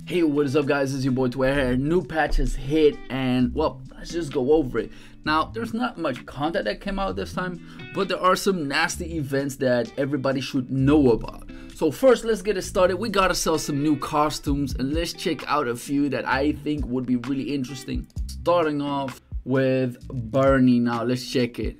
Hey, what is up guys, it's your boy Tware here. New patch has hit and well, let's just go over it. Now, there's not much content that came out this time, but there are some nasty events that everybody should know about. So first, let's get it started. We gotta sell some new costumes and let's check out a few that I think would be really interesting. Starting off with Bernie. Now, let's check it.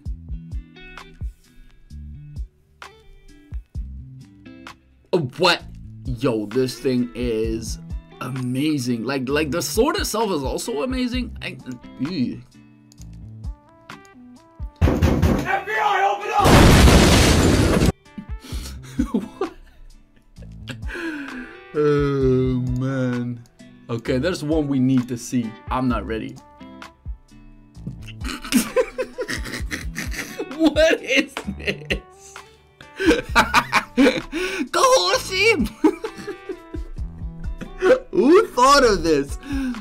What? Yo, this thing is amazing. Like the sword itself is also amazing. FBI, open up! What? Oh man. Okay, there's one we need to see. I'm not ready. What is this? The whole theme. Who thought of this?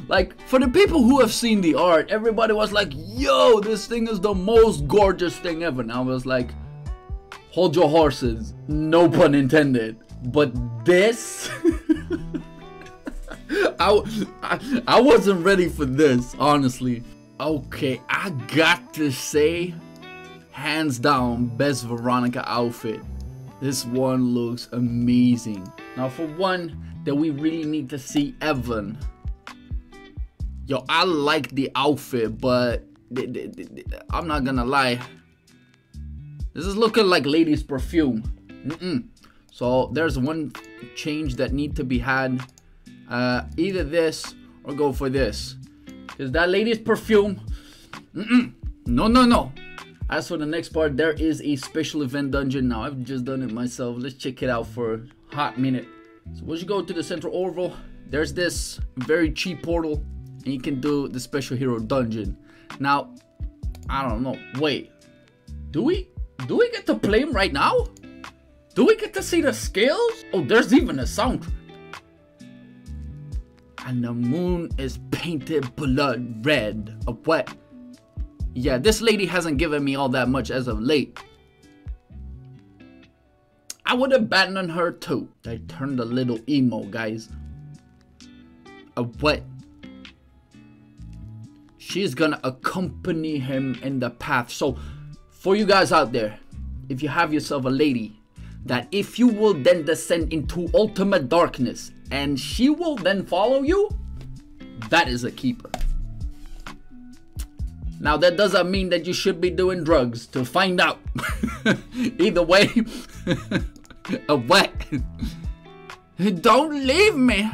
Like, for the people who have seen the art, everybody was like, yo, this thing is the most gorgeous thing ever. And I was like, hold your horses, no pun intended. But this, I wasn't ready for this, honestly. Okay, I got to say, hands down, best Veronica outfit. This one looks amazing. Now for one that we really need to see, Evan. Yo, I like the outfit, but I'm not gonna lie. This is looking like ladies' perfume. So there's one change that need to be had. Either this or go for this. Because that ladies' perfume, no. As for the next part, there is a special event dungeon. Now, I've just done it myself. Let's check it out for a hot minute. So once you go to the central Orville, there's this very cheap portal, and you can do the special hero dungeon. Now, I don't know. Wait, do we get to play him right now? Do we get to see the skills? Oh, there's even a soundtrack. And the moon is painted blood red. What? Yeah, this lady hasn't given me all that much as of late. I would abandon her too. I turned a little emo, guys. What? She's gonna accompany him in the path. So, for you guys out there, if you have yourself a lady, that if you will then descend into ultimate darkness, and she will then follow you, that is a keeper. Now, that doesn't mean that you should be doing drugs to find out. Either way, what? Don't leave me.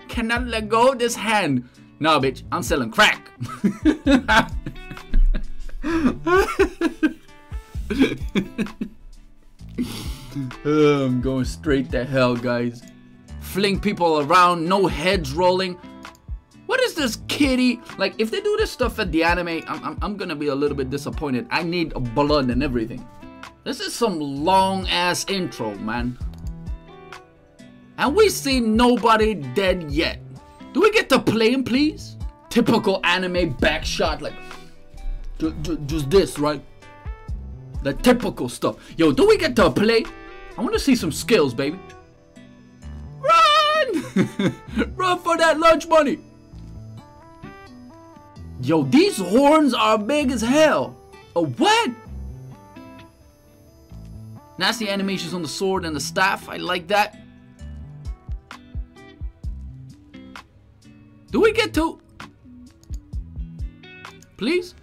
Cannot let go of this hand. No, bitch, I'm selling crack. I'm going straight to hell, guys. Fling people around, no heads rolling. What is this kitty? Like, if they do this stuff at the anime, I'm gonna be a little bit disappointed. I need blood and everything. This is some long ass intro, man. And we see nobody dead yet. Do we get to play him, please? Typical anime back shot, like just this, right? The typical stuff. Yo, do we get to play? I want to see some skills, baby. Run! Run for that lunch money. Yo, these horns are big as hell. Oh, what? Nasty animations on the sword and the staff. I like that. Do we get to? Please?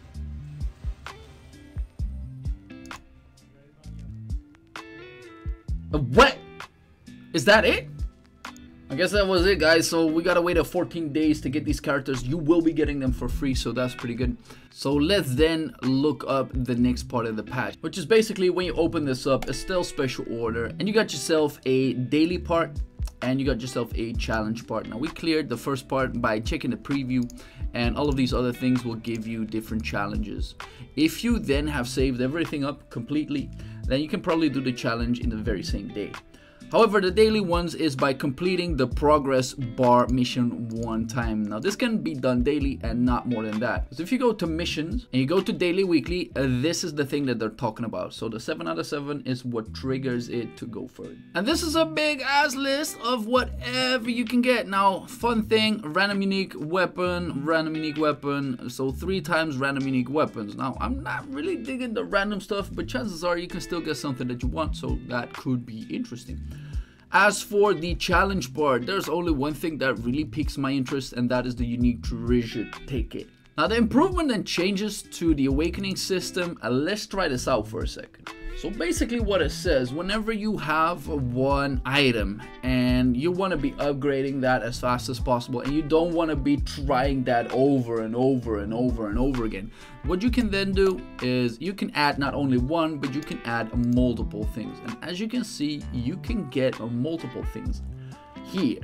What? Is that it? I guess that was it, guys. So we gotta wait 14 days to get these characters. You will be getting them for free, so that's pretty good. So let's then look up the next part of the patch, which is basically when you open this up, it's still special order, and you got yourself a daily part and you got yourself a challenge part. Now, we cleared the first part by checking the preview, and all of these other things will give you different challenges. If you then have saved everything up completely, then you can probably do the challenge in the very same day. However, the daily ones is by completing the progress bar mission 1 time. Now this can be done daily and not more than that. So if you go to missions and you go to daily, weekly, this is the thing that they're talking about. So the 7 out of 7 is what triggers it to go further. And this is a big ass list of whatever you can get. Now, fun thing, random unique weapon. So 3 times random unique weapons. Now, I'm not really digging the random stuff, but chances are you can still get something that you want. So that could be interesting. As for the challenge part, there's only one thing that really piques my interest, and that is the unique treasure ticket. Now the improvement and changes to the awakening system, let's try this out for a second. So basically what it says, whenever you have one item and you want to be upgrading that as fast as possible and you don't want to be trying that over and over and over and over again, what you can then do is you can add not only one, but you can add multiple things. And as you can see, you can get multiple things here.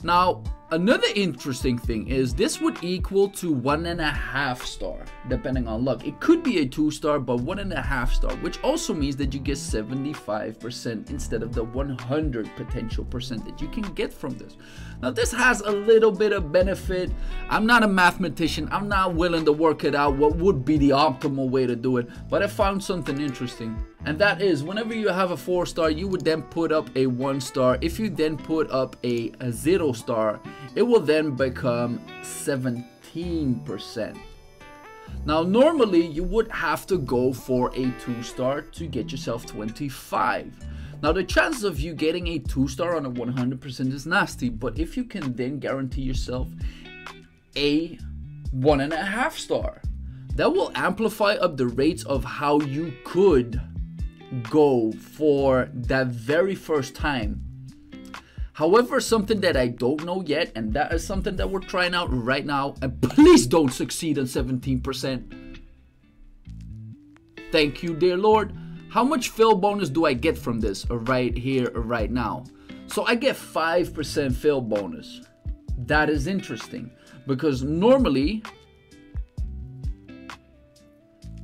Now, another interesting thing is this would equal to 1.5 star, depending on luck. It could be a 2 star, but 1.5 star, which also means that you get 75% instead of the 100 potential percent that you can get from this. Now, this has a little bit of benefit. I'm not a mathematician. I'm not willing to work it out what would be the optimal way to do it, but I found something interesting. And that is, whenever you have a 4 star, you would then put up a 1 star. If you then put up a 0 star, it will then become 17%. Now, normally you would have to go for a 2 star to get yourself 25. Now, the chances of you getting a 2 star on a 100% is nasty, but if you can then guarantee yourself a 1.5 star, that will amplify up the rates of how you could go for that very first time. However, something that I don't know yet, and that is something that we're trying out right now, and please don't succeed on 17%. Thank you, dear Lord. How much fill bonus do I get from this right here, right now? So I get 5% fill bonus. That is interesting, because normally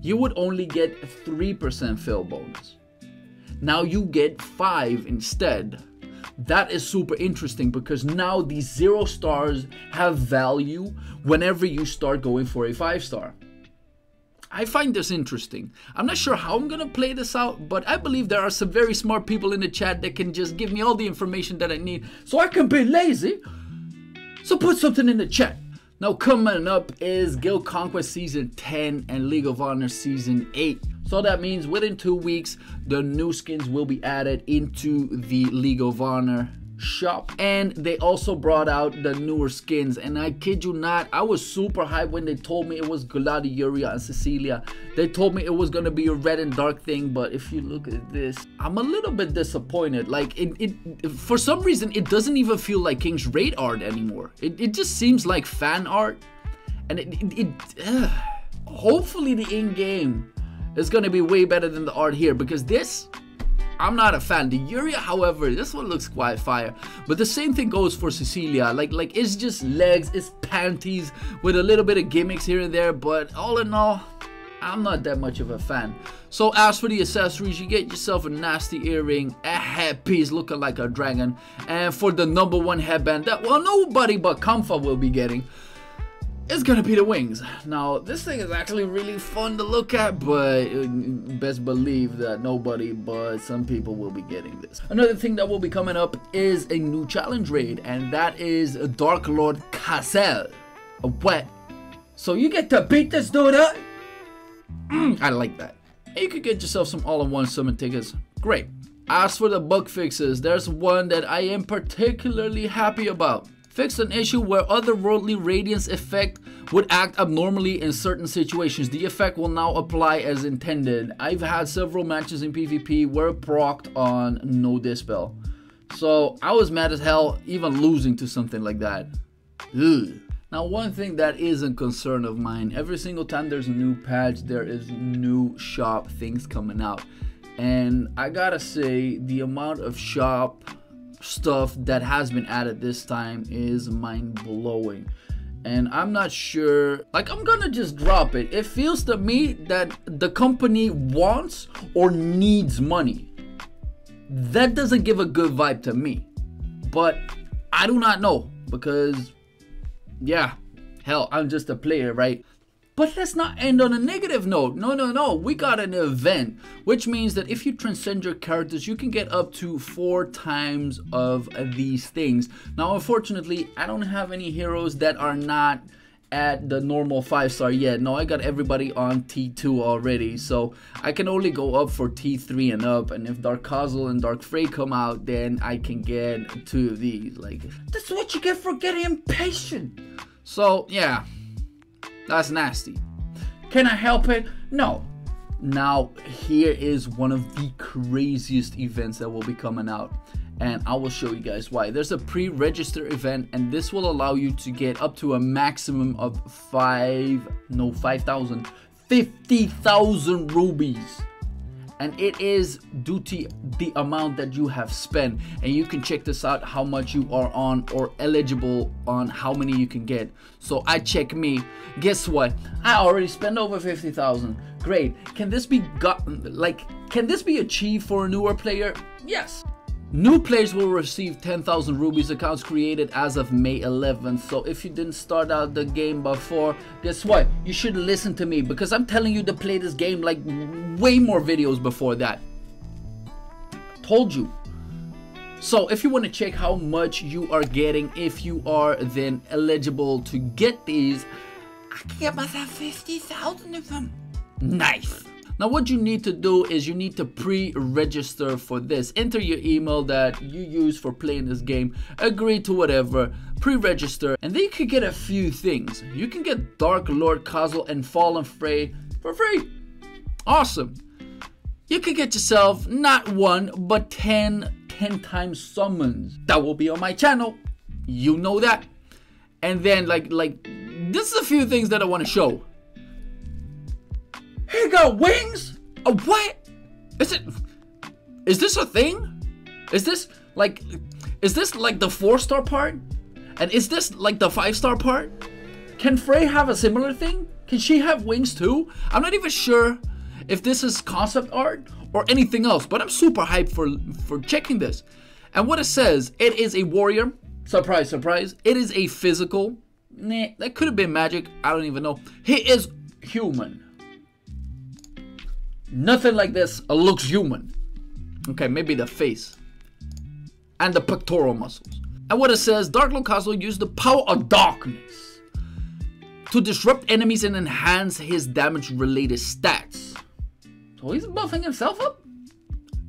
you would only get 3% fill bonus. Now you get 5 instead. That is super interesting because now these 0 stars have value whenever you start going for a 5 star. I find this interesting. I'm not sure how I'm gonna play this out, but I believe there are some very smart people in the chat that can just give me all the information that I need so I can be lazy. So put something in the chat. Now coming up is Guild Conquest Season 10 and League of Honor Season 8. So that means within 2 weeks, the new skins will be added into the League of Honor shop. And they also brought out the newer skins. And I kid you not, I was super hyped when they told me it was Gladiuria and Cecilia. They told me it was going to be a red and dark thing. But if you look at this, I'm a little bit disappointed. Like, for some reason, it doesn't even feel like King's Raid art anymore. It just seems like fan art. And hopefully the in-game is going to be way better than the art here, because this, I'm not a fan. The Uria, however, this one looks quite fire. But the same thing goes for Cecilia. Like it's just legs, it's panties with a little bit of gimmicks here and there. But all in all, I'm not that much of a fan. So as for the accessories, you get yourself a nasty earring, a headpiece looking like a dragon, and for the #1 headband that, well, nobody but Kamfa will be getting, it's gonna be the wings. Now, this thing is actually really fun to look at, but best believe that nobody but some people will be getting this. Another thing that will be coming up is a new challenge raid, and that is Dark Lord Cassel. What? So you get to beat this dude up? I like that. And you could get yourself some all-in-one summon tickets. Great. As for the bug fixes, there's one that I am particularly happy about. Fixed an issue where otherworldly radiance effect would act abnormally in certain situations. The effect will now apply as intended. I've had several matches in PvP where it procced on no dispel. So I was mad as hell even losing to something like that. Ugh. Now, one thing that is a concern of mine, every single time there's a new patch, there is new shop things coming out. And I gotta say, the amount of shop stuff that has been added this time is mind-blowing. And I'm not sure, like, I'm gonna just drop it. It feels to me that the company wants or needs money. That doesn't give a good vibe to me. But I do not know, because yeah, hell, I'm just a player, right? But let's not end on a negative note. No. We got an event, which means that if you transcend your characters, you can get up to 4 times of these things. Now, unfortunately, I don't have any heroes that are not at the normal 5-star yet. No, I got everybody on T2 already, so I can only go up for T3 and up. And if Dark Kazel and Dark Frey come out, then I can get 2 of these. Like, that's what you get for getting impatient. So yeah, that's nasty. Can I help it? No. Now, here is one of the craziest events that will be coming out, and I will show you guys why. There's a pre-register event, and this will allow you to get up to a maximum of 50,000 rubies. And it is due to the amount that you have spent. And you can check this out, how much you are on or eligible on, how many you can get. So I check me. Guess what? I already spent over 50,000. Great. Can this be can this be achieved for a newer player? Yes. New players will receive 10,000 rubies, accounts created as of May 11th. So if you didn't start out the game before, guess what? You should listen to me, because I'm telling you to play this game like way more videos before that. Told you. So if you want to check how much you are getting, if you are then eligible to get these, I can get myself 50,000 of them. Nice. Now what you need to do is you need to pre-register for this. Enter your email that you use for playing this game, agree to whatever, pre-register, and then you can get a few things. You can get Dark Lord Kazel and Fallen Frey for free. Awesome. You can get yourself not 1 but 10 times summons. That will be on my channel. You know that. And then like this is a few things that I want to show. He got wings? A what? Is this a thing? Is this like the 4-star part? And is this like the 5-star part? Can Frey have a similar thing? Can she have wings too? I'm not even sure if this is concept art or anything else, but I'm super hyped for checking this. And what it says, it is a warrior. Surprise, surprise. It is a physical. Nah, that could have been magic. I don't even know. He is human. Nothing like this looks human. Okay, maybe the face and the pectoral muscles. And what it says, Dark Lord Kazel used the power of darkness to disrupt enemies and enhance his damage related stats. So he's buffing himself up.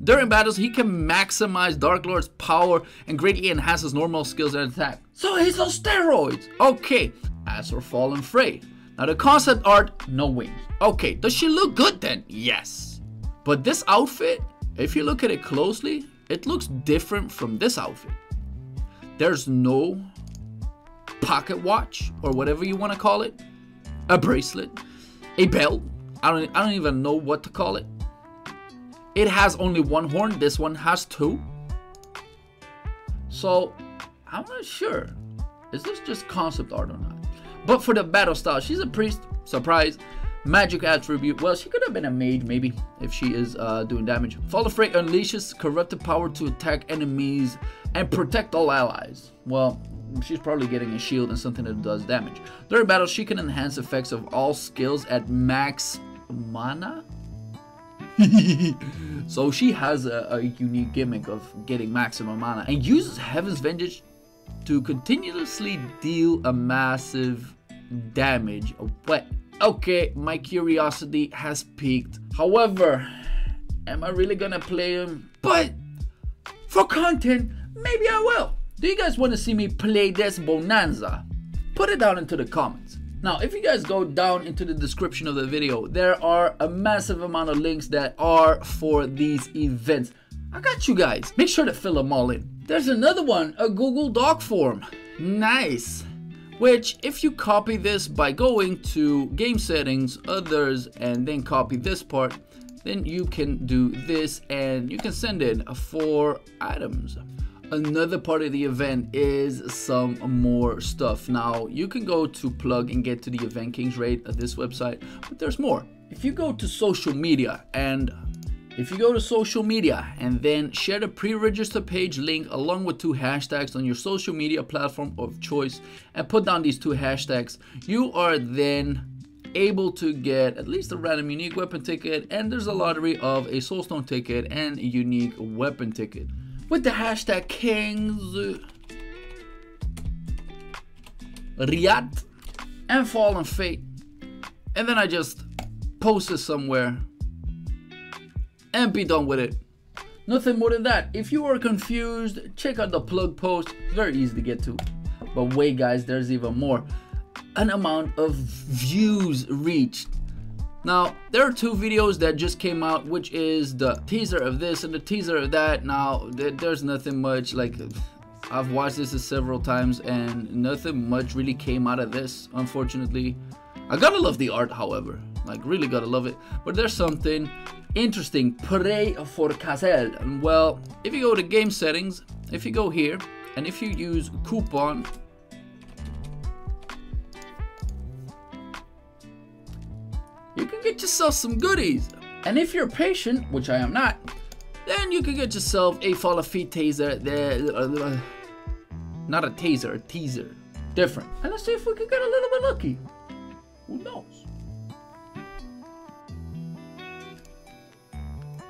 During battles, he can maximize Dark Lord's power and greatly enhance his normal skills and attack. So he's on steroids. Okay, as for Fallen Frey. Now the concept art, no wings. Okay, does she look good then? Yes. But this outfit, if you look at it closely, it looks different from this outfit. There's no pocket watch or whatever you want to call it, a bracelet, a belt. I don't even know what to call it. It has only 1 horn. This one has 2. So I'm not sure. Is this just concept art or not? But for the battle style, she's a priest. Surprise. Magic attribute. Well, she could have been a mage maybe if she is doing damage. Fallen Frey unleashes corrupted power to attack enemies and protect all allies. Well, she's probably getting a shield and something that does damage. During battle, she can enhance effects of all skills at max mana. So she has a unique gimmick of getting maximum mana and uses Heaven's Vengeance to continuously deal a massive damage. What? Okay, my curiosity has peaked. However, am I really gonna play him? But for content, maybe I will. Do you guys want to see me play this bonanza? Put it down into the comments. Now, if you guys go down into the description of the video, there are a massive amount of links that are for these events. I got you guys. Make sure to fill them all in. There's another one, a Google Doc form. Nice. Which, if you copy this by going to game settings, others, and then copy this part, then you can do this and you can send in 4 items. Another part of the event is some more stuff. Now, you can go to plug and get to the Event Kings raid at this website, but there's more. If you go to social media and If you go to social media and then share the pre-register page link along with 2 hashtags on your social media platform of choice and put down these 2 hashtags, you are then able to get at least a random unique weapon ticket, and there's a lottery of a soulstone ticket and a unique weapon ticket. With the hashtag Kings, Riyadh, and Fallen Fate, and then I just post it somewhere and be done with it. Nothing more than that. If you are confused, check out the plug post. It's very easy to get to. But wait guys, there's even more. An amount of views reached. Now, there are 2 videos that just came out, which is the teaser of this and the teaser of that. Now, there's nothing much, like, I've watched this several times and nothing much really came out of this, unfortunately. I gotta love the art, however. Like, really gotta love it. But there's something interesting. Pray for Cassel. Well, if you go to game settings, if you go here, and if you use coupon, you can get yourself some goodies. And if you're patient, which I am not, then you can get yourself a Fall of Feet taser. Not a taser, a teaser. Different. And let's see if we can get a little bit lucky. Who knows?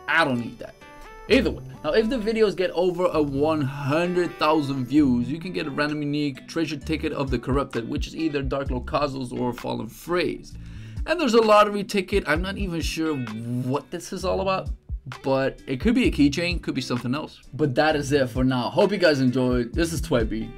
I don't need that. Either way. Now, if the videos get over a 100,000 views, you can get a random unique treasure ticket of the Corrupted, which is either Dark Lord Cosmos or Fallen Phrase. And there's a lottery ticket. I'm not even sure what this is all about, but it could be a keychain, could be something else. But that is it for now. Hope you guys enjoyed. This is Twebby.